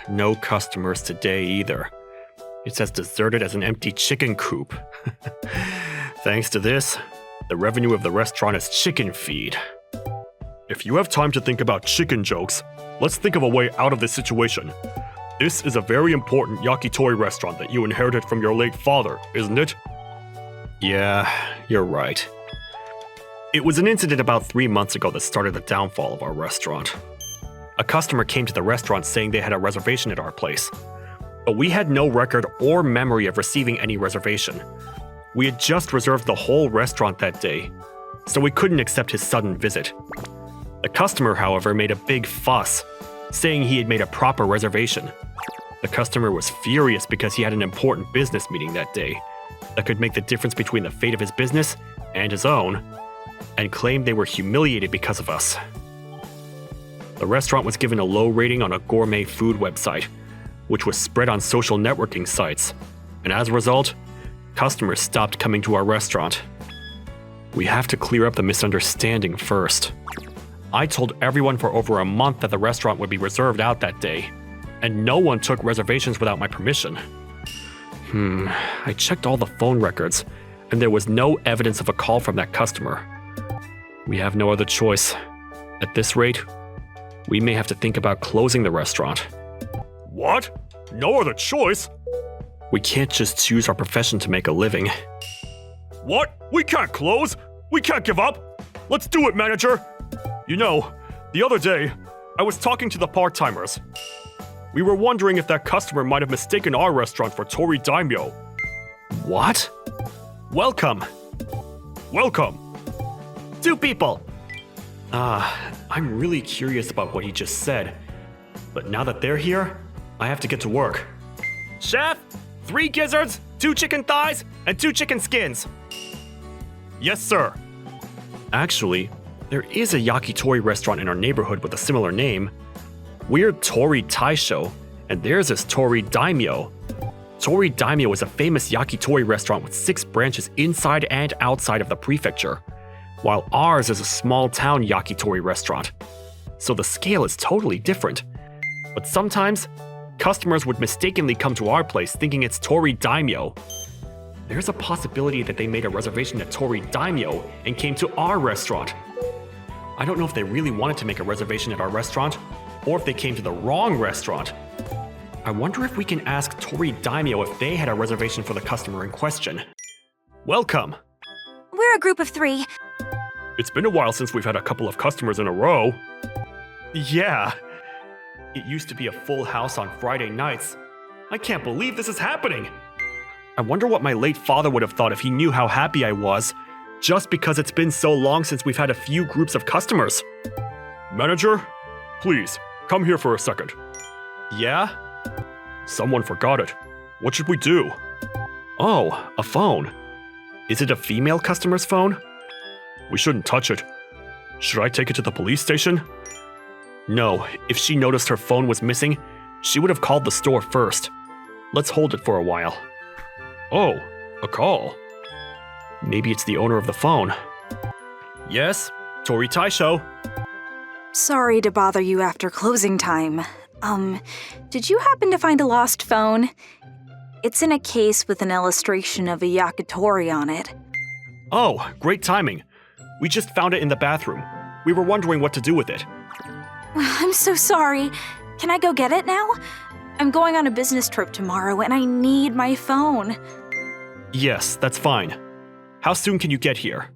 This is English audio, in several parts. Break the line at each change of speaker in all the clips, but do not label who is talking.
No customers today either. It's as deserted as an empty chicken coop. Thanks to this, the revenue of the restaurant is chicken feed. If you have time to think about chicken jokes, let's think of a way out of this situation. This is a very important yakitori restaurant that you inherited from your late father, isn't it? Yeah, you're right. It was an incident about 3 months ago that started the downfall of our restaurant. A customer came to the restaurant saying they had a reservation at our place, but we had no record or memory of receiving any reservation. We had just reserved the whole restaurant that day, so we couldn't accept his sudden visit. The customer, however, made a big fuss, saying he had made a proper reservation. The customer was furious because he had an important business meeting that day that could make the difference between the fate of his business and his own, and claimed they were humiliated because of us. The restaurant was given a low rating on a gourmet food website, which was spread on social networking sites, and as a result, customers stopped coming to our restaurant. We have to clear up the misunderstanding first. I told everyone for over a month that the restaurant would be reserved out that day, and no one took reservations without my permission. I checked all the phone records, and there was no evidence of a call from that customer. We have no other choice. At this rate, we may have to think about closing the restaurant. What? No other choice? We can't just choose our profession to make a living. What? We can't close! We can't give up! Let's do it, manager! You know, the other day, I was talking to the part-timers. We were wondering if that customer might have mistaken our restaurant for Tori Daimyo. What? Welcome! Welcome! 2 people! I'm really curious about what he just said. But now that they're here, I have to get to work. Chef, 3 gizzards, 2 chicken thighs, and 2 chicken skins. Yes, sir. Actually, there is a yakitori restaurant in our neighborhood with a similar name. We're Tori Taisho, and theirs is Tori Daimyo. Tori Daimyo is a famous yakitori restaurant with 6 branches inside and outside of the prefecture, while ours is a small-town yakitori restaurant. So the scale is totally different. But sometimes, customers would mistakenly come to our place thinking it's Tori Daimyo. There's a possibility that they made a reservation at Tori Daimyo and came to our restaurant. I don't know if they really wanted to make a reservation at our restaurant, or if they came to the wrong restaurant. I wonder if we can ask Tori Daimyo if they had a reservation for the customer in question. Welcome!
We're a group of 3.
It's been a while since we've had a couple of customers in a row. Yeah. It used to be a full house on Friday nights. I can't believe this is happening! I wonder what my late father would have thought if he knew how happy I was, just because it's been so long since we've had a few groups of customers. Manager, please, come here for a second. Yeah? Someone forgot it. What should we do? Oh, a phone. Is it a female customer's phone? We shouldn't touch it. Should I take it to the police station? No, if she noticed her phone was missing, she would have called the store first. Let's hold it for a while. Oh, a call. Maybe it's the owner of the phone. Yes, Tori Taisho.
Sorry to bother you after closing time. Did you happen to find a lost phone? It's in a case with an illustration of a yakitori on it.
Oh, great timing. We just found it in the bathroom. We were wondering what to do with it.
I'm so sorry. Can I go get it now? I'm going on a business trip tomorrow and I need my phone.
Yes, that's fine. How soon can you get here?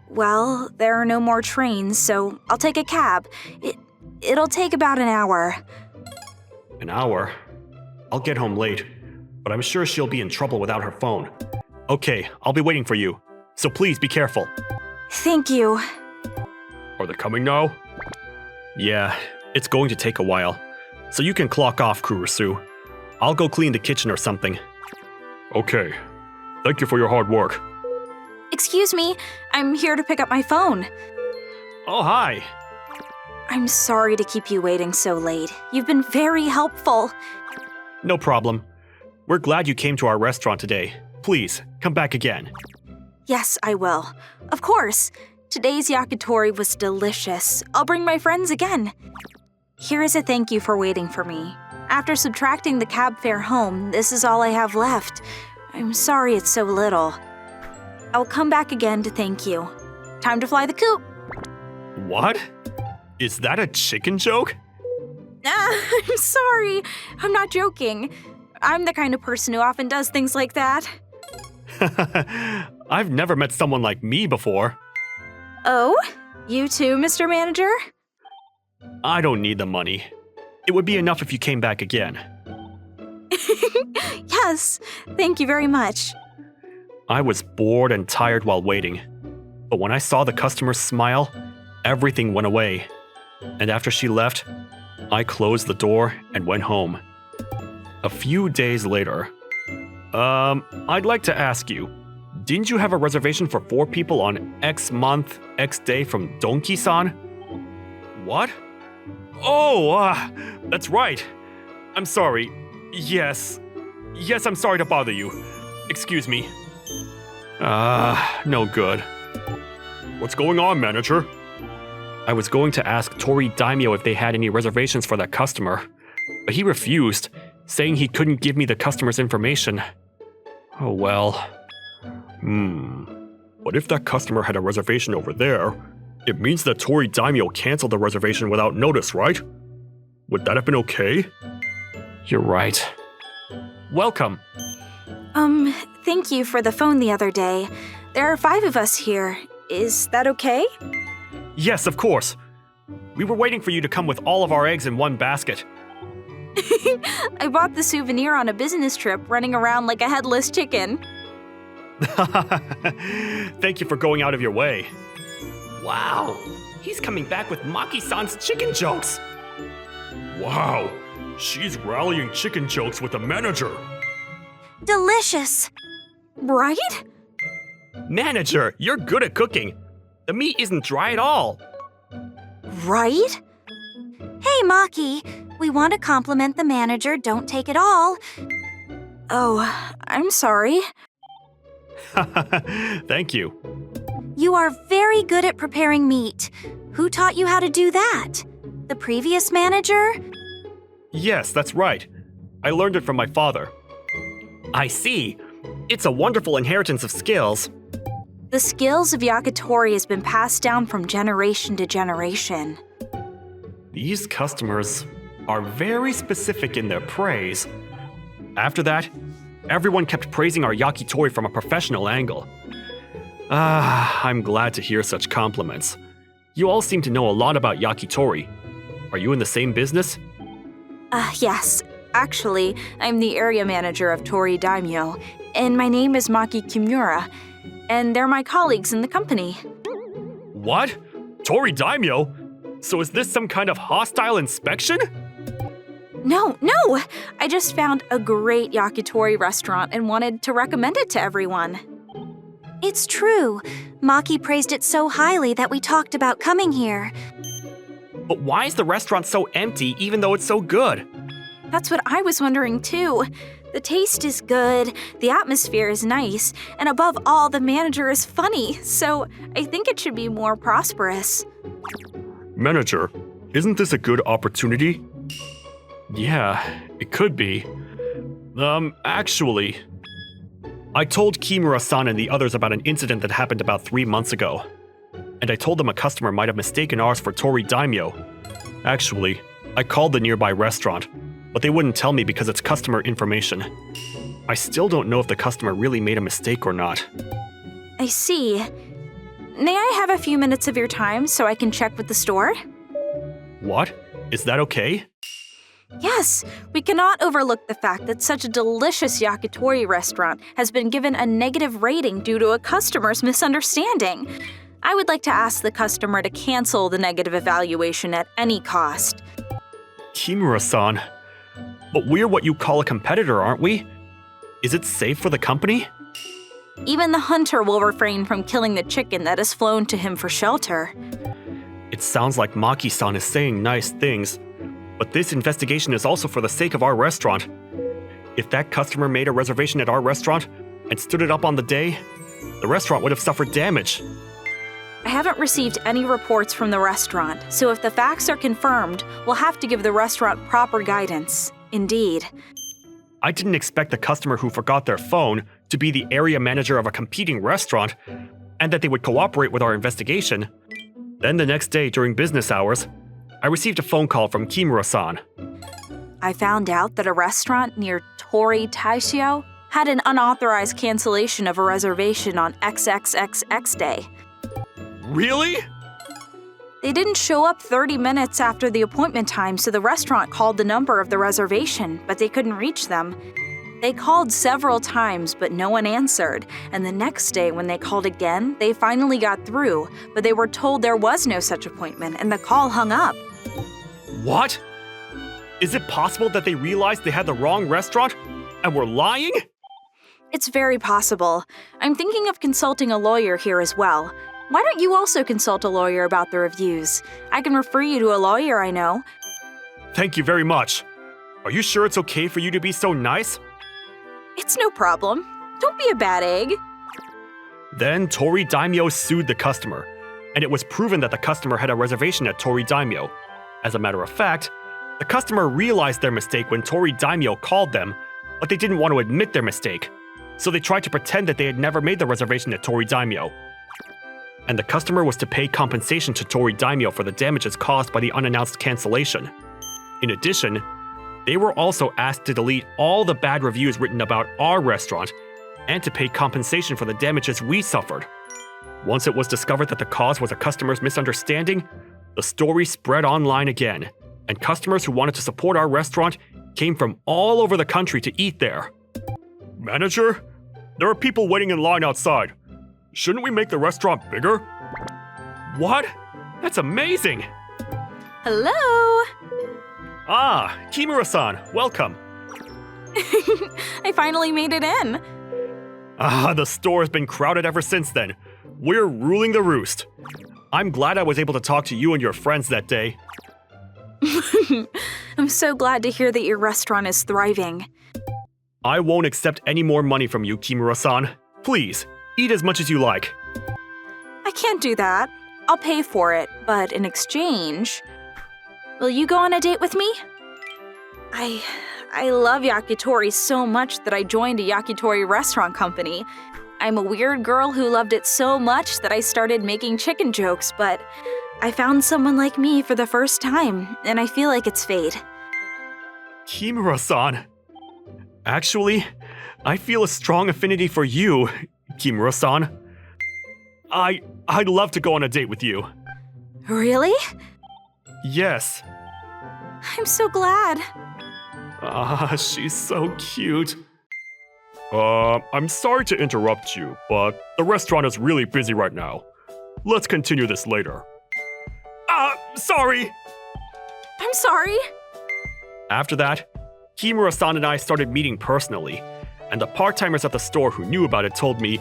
Well, there are no more trains, so I'll take a cab. It'll take about an hour.
An hour? I'll get home late, but I'm sure she'll be in trouble without her phone. Okay, I'll be waiting for you, so please be careful.
Thank you.
Are they coming now? Yeah, it's going to take a while, so you can clock off, Kurusu. I'll go clean the kitchen or something. Okay. Thank you for your hard work.
Excuse me, I'm here to pick up my phone.
Oh, hi.
I'm sorry to keep you waiting so late. You've been very helpful.
No problem. We're glad you came to our restaurant today. Please, come back again.
Yes, I will. Of course. Today's yakitori was delicious. I'll bring my friends again. Here is a thank you for waiting for me. After subtracting the cab fare home, this is all I have left. I'm sorry it's so little. I'll come back again to thank you. Time to fly the coop.
What? Is that a chicken joke?
I'm sorry. I'm not joking. I'm the kind of person who often does things like that.
I've never met someone like me before.
Oh? You too, Mr. Manager?
I don't need the money. It would be enough if you came back again.
Yes, thank you very much.
I was bored and tired while waiting. But when I saw the customer smile, everything went away. And after she left, I closed the door and went home. A few days later, I'd like to ask you, didn't you have a reservation for 4 people on X month, X day from Donki-san? What? Oh, that's right. I'm sorry. Yes, I'm sorry to bother you. Excuse me. No good. What's going on, manager? I was going to ask Tori Daimyo if they had any reservations for that customer, but he refused, saying he couldn't give me the customer's information. Oh well. But if that customer had a reservation over there, it means that Tori Daimyo canceled the reservation without notice, right? Would that have been okay? You're right. Welcome.
Thank you for the phone the other day. There are 5 of us here. Is that okay?
Yes, of course. We were waiting for you to come with all of our eggs in one basket.
I bought the souvenir on a business trip running around like a headless chicken.
Thank you for going out of your way. Wow, he's coming back with Maki-san's chicken jokes. Wow, she's rallying chicken jokes with the manager.
Delicious! Right?
Manager, you're good at cooking. The meat isn't dry at all.
Right?
Hey, Maki. We want to compliment the manager. Don't take it all.
Oh, I'm sorry.
Thank you.
You are very good at preparing meat. Who taught you how to do that? The previous manager?
Yes, that's right. I learned it from my father. I see. It's a wonderful inheritance of skills.
The skills of yakitori has been passed down from generation to generation.
These customers are very specific in their praise. After that, everyone kept praising our yakitori from a professional angle. I'm glad to hear such compliments. You all seem to know a lot about yakitori. Are you in the same business?
Yes. Actually, I'm the area manager of Tori Daimyo, and my name is Maki Kimura, and they're my colleagues in the company.
What? Tori Daimyo? So is this some kind of hostile inspection?
No! I just found a great yakitori restaurant and wanted to recommend it to everyone.
It's true. Maki praised it so highly that we talked about coming here.
But why is the restaurant so empty even though it's so good?
That's what I was wondering too. The taste is good, the atmosphere is nice, and above all, the manager is funny, so I think it should be more prosperous.
Manager, isn't this a good opportunity? Yeah, it could be. Actually, I told Kimura-san and the others about an incident that happened about 3 months ago. And I told them a customer might have mistaken ours for Tori Daimyo. Actually, I called the nearby restaurant, but they wouldn't tell me because it's customer information. I still don't know if the customer really made a mistake or not.
I see. May I have a few minutes of your time so I can check with the store?
What? Is that okay?
Yes, we cannot overlook the fact that such a delicious yakitori restaurant has been given a negative rating due to a customer's misunderstanding. I would like to ask the customer to cancel the negative evaluation at any cost.
Kimura-san, but we're what you call a competitor, aren't we? Is it safe for the company?
Even the hunter will refrain from killing the chicken that has flown to him for shelter.
It sounds like Maki-san is saying nice things, but this investigation is also for the sake of our restaurant. If that customer made a reservation at our restaurant and stood it up on the day, the restaurant would have suffered damage.
I haven't received any reports from the restaurant, so if the facts are confirmed, we'll have to give the restaurant proper guidance. Indeed.
I didn't expect the customer who forgot their phone to be the area manager of a competing restaurant, and that they would cooperate with our investigation. Then the next day during business hours, I received a phone call from Kimura-san.
I found out that a restaurant near Tori Taishio had an unauthorized cancellation of a reservation on XXXX day.
Really?
They didn't show up 30 minutes after the appointment time, so the restaurant called the number of the reservation, but they couldn't reach them. They called several times, but no one answered, and the next day when they called again, they finally got through, but they were told there was no such appointment, and the call hung up.
What? Is it possible that they realized they had the wrong restaurant and were lying?
It's very possible. I'm thinking of consulting a lawyer here as well. Why don't you also consult a lawyer about the reviews? I can refer you to a lawyer I know.
Thank you very much. Are you sure it's okay for you to be so nice?
It's no problem. Don't be a bad egg.
Then Tori Daimyo sued the customer, and it was proven that the customer had a reservation at Tori Daimyo. As a matter of fact, the customer realized their mistake when Tori Daimyo called them, but they didn't want to admit their mistake, so they tried to pretend that they had never made the reservation at Tori Daimyo. And the customer was to pay compensation to Tori Daimyo for the damages caused by the unannounced cancellation. In addition, they were also asked to delete all the bad reviews written about our restaurant and to pay compensation for the damages we suffered. Once it was discovered that the cause was a customer's misunderstanding, the story spread online again, and customers who wanted to support our restaurant came from all over the country to eat there. Manager, there are people waiting in line outside. Shouldn't we make the restaurant bigger? What? That's amazing!
Hello!
Ah, Kimura-san, welcome.
I finally made it in.
Ah, the store has been crowded ever since then. We're ruling the roost. I'm glad I was able to talk to you and your friends that day.
I'm so glad to hear that your restaurant is thriving.
I won't accept any more money from you, Kimura-san. Please, eat as much as you like.
I can't do that. I'll pay for it, but in exchange, will you go on a date with me? I love yakitori so much that I joined a yakitori restaurant company. I'm a weird girl who loved it so much that I started making chicken jokes, but I found someone like me for the first time, and I feel like it's fate.
Kimura-san. Actually, I feel a strong affinity for you, Kimura-san. I'd love to go on a date with you.
Really?
Yes.
I'm so glad.
Ah, she's so cute. I'm sorry to interrupt you, but the restaurant is really busy right now. Let's continue this later. Sorry!
I'm sorry.
After that, Kimura-san and I started meeting personally, and the part-timers at the store who knew about it told me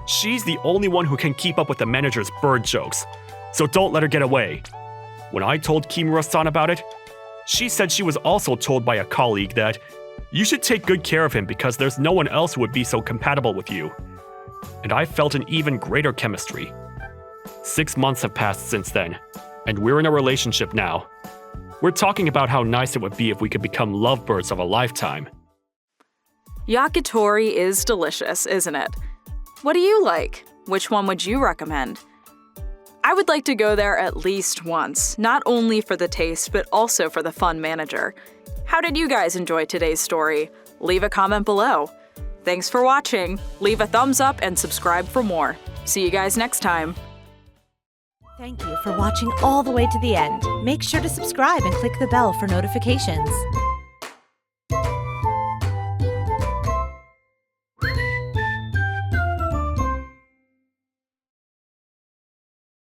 she's the only one who can keep up with the manager's bird jokes, so don't let her get away. When I told Kimura-san about it, she said she was also told by a colleague that you should take good care of him because there's no one else who would be so compatible with you. And I felt an even greater chemistry. 6 months have passed since then, and we're in a relationship now. We're talking about how nice it would be if we could become lovebirds of a lifetime.
Yakitori is delicious, isn't it? What do you like? Which one would you recommend? I would like to go there at least once, not only for the taste, but also for the fun manager. How did you guys enjoy today's story? Leave a comment below. Thanks for watching. Leave a thumbs up and subscribe for more. See you guys next time.
Thank you for watching all the way to the end. Make sure to subscribe and click the bell for notifications.